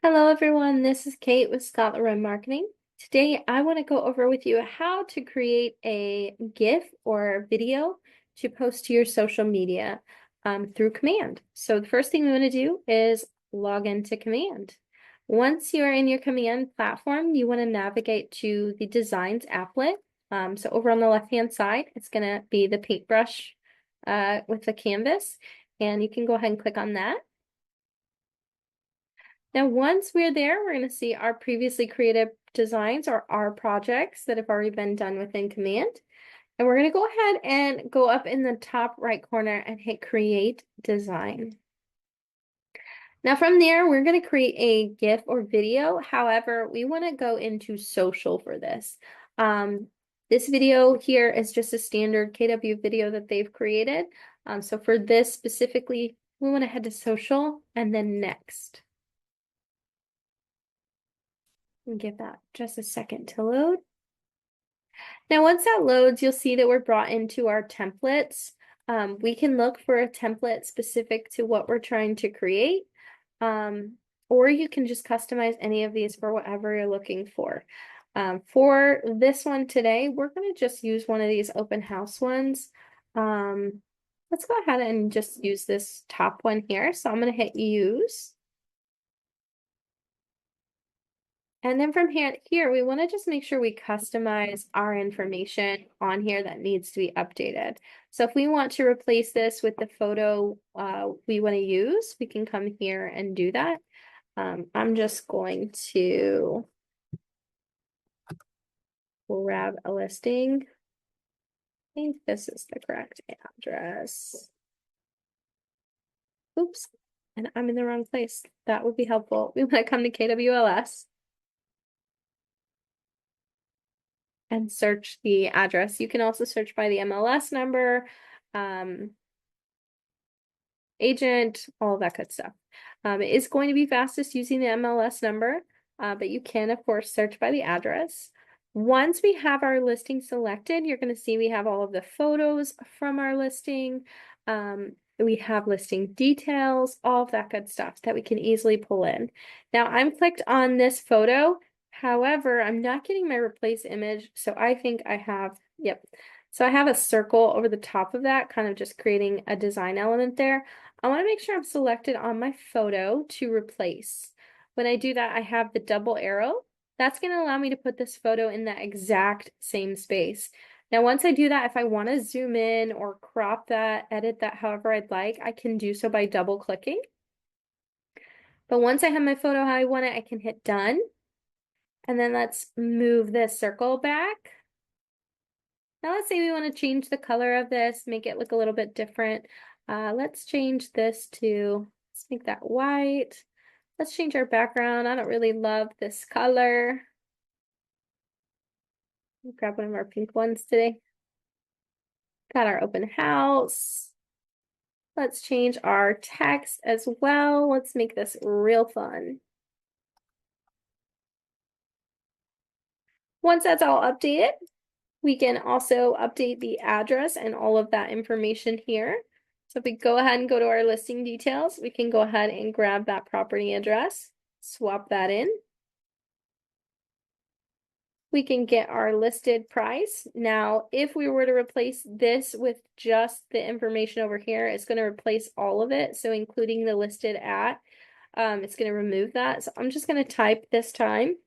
Hello everyone, this is Kate with Scotland Run Marketing. Today I want to go over with you how to create a GIF or video to post to your social media through Command. So the first thing we want to do is log into Command. Once you're in your Command platform, you want to navigate to the Designs applet. So over on the left-hand side, it's going to be the paintbrush with the canvas, and you can go ahead and click on that. Now, once we're there, we're going to see our previously created designs or our projects that have already been done within Command. And we're going to go ahead and go up in the top right corner and hit Create Design. Now from there, we're going to create a GIF or video. However, we want to go into social for this. This video here is just a standard KW video that they've created. So for this specifically, we want to head to social and then next. And give that just a second to load. Now, once that loads, you'll see that we're brought into our templates. We can look for a template specific to what we're trying to create, or you can just customize any of these for whatever you're looking for. For this one today, we're going to just use one of these open house ones. Let's go ahead and just use this top one here. So I'm going to hit use. And then from here, we want to just make sure we customize our information on here that needs to be updated. So if we want to replace this with the photo we want to use, we can come here and do that. I'm just going to grab a listing. I think this is the correct address. Oops, and I'm in the wrong place. That would be helpful. We want to come to KWLS. And search the address. You can also search by the MLS number, agent, all of that good stuff. It is going to be fastest using the MLS number, but you can, of course, search by the address. Once we have our listing selected, you're going to see we have all of the photos from our listing. We have listing details, all of that good stuff that we can easily pull in. Now, I'm clicked on this photo. However, I'm not getting my replace image, so I think I have, yep. So I have a circle over the top of that, kind of just creating a design element there. I want to make sure I'm selected on my photo to replace. When I do that, I have the double arrow. That's going to allow me to put this photo in that exact same space. Now, once I do that, if I want to zoom in or crop that, edit that however I'd like, I can do so by double clicking. But once I have my photo how I want it, I can hit done. And then let's move this circle back. Now let's say we want to change the color of this, make it look a little bit different. Let's change this to, let's make that white. Let's change our background. I don't really love this color. I'll grab one of our pink ones today. Got our open house. Let's change our text as well. Let's make this real fun. Once that's all updated, we can also update the address and all of that information here. So if we go ahead and go to our listing details, we can go ahead and grab that property address, swap that in. We can get our listed price. Now, if we were to replace this with just the information over here, it's going to replace all of it. So including the listed at, it's going to remove that. So I'm just going to type this time.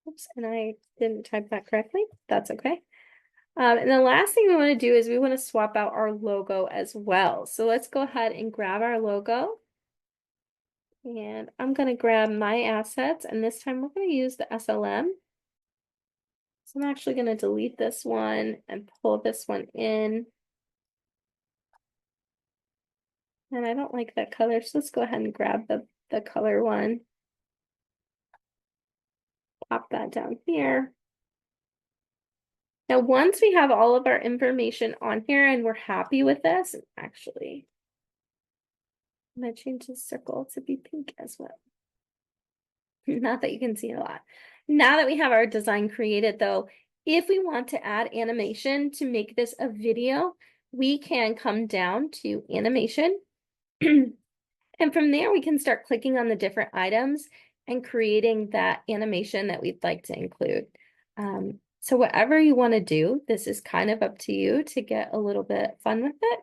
Oops, and I didn't type that correctly. That's okay. And the last thing we want to do is we want to swap out our logo as well. So let's go ahead and grab our logo. And I'm going to grab my assets, and this time we're going to use the SLM. So I'm actually going to delete this one and pull this one in. And I don't like that color, so let's go ahead and grab the color one. Pop that down here. Now, once we have all of our information on here and we're happy with this, actually, I'm going to change the circle to be pink as well. Not that you can see a lot. Now that we have our design created though, if we want to add animation to make this a video, we can come down to animation And from there, we can start clicking on the different items and creating that animation that we'd like to include. So whatever you want to do, this is kind of up to you to get a little bit fun with it.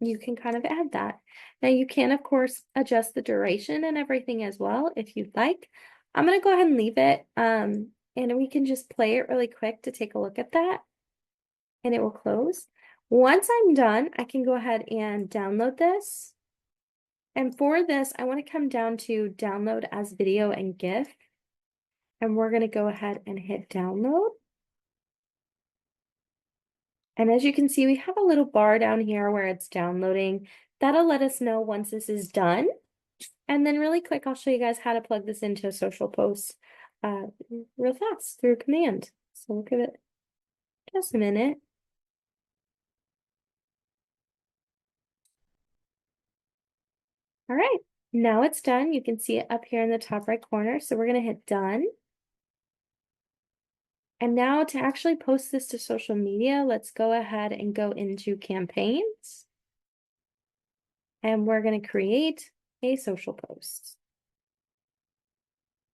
You can kind of add that. Now you can, of course, adjust the duration and everything as well if you'd like. I'm going to go ahead and leave it, and we can just play it really quick to take a look at that, and it will close. Once I'm done, I can go ahead and download this. And for this, I want to come down to download as video and GIF. And we're going to go ahead and hit download. And as you can see, we have a little bar down here where it's downloading. That'll let us know once this is done. And then really quick, I'll show you guys how to plug this into a social post real fast through command. So we'll give it just a minute. All right, now it's done. You can see it up here in the top right corner. So we're going to hit done. And now to actually post this to social media, let's go ahead and go into campaigns. And we're going to create a social post.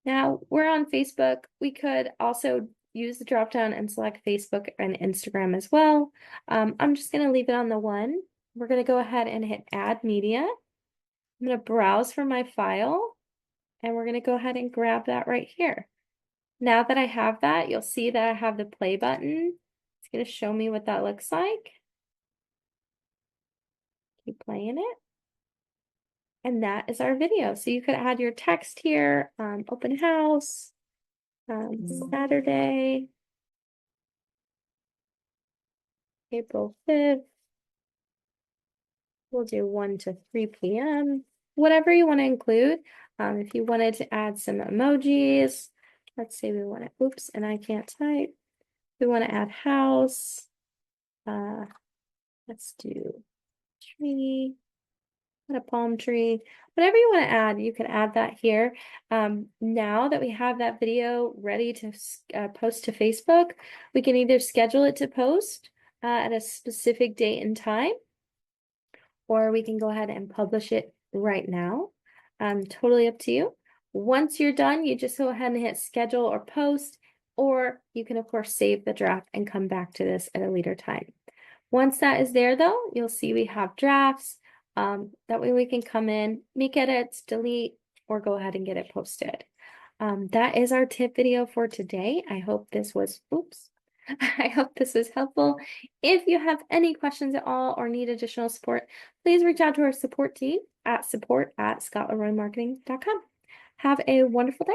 Now we're on Facebook. We could also use the drop down and select Facebook and Instagram as well. I'm just going to leave it on the one. We're going to go ahead and hit add media. I'm going to browse for my file, and we're going to go ahead and grab that right here. Now that I have that, you'll see that I have the play button. It's going to show me what that looks like. Keep playing it. And that is our video. So you could add your text here, open house, Saturday, April 5th. We'll do 1 to 3 p.m. Whatever you want to include. If you wanted to add some emojis, let's say we want to, oops, and I can't type. We want to add house. Let's do tree, a palm tree, whatever you want to add, you can add that here. Now that we have that video ready to post to Facebook, we can either schedule it to post at a specific date and time, or we can go ahead and publish it right now. Totally up to you. Once you're done, you just go ahead and hit schedule or post, or you can, of course, save the draft and come back to this at a later time. Once that is there, though, you'll see we have drafts. That way we can come in, make edits, delete, or go ahead and get it posted. That is our tip video for today. I hope this was, I hope this was helpful. If you have any questions at all or need additional support, please reach out to our support team at support@scottleroymarketing.com. Have a wonderful day.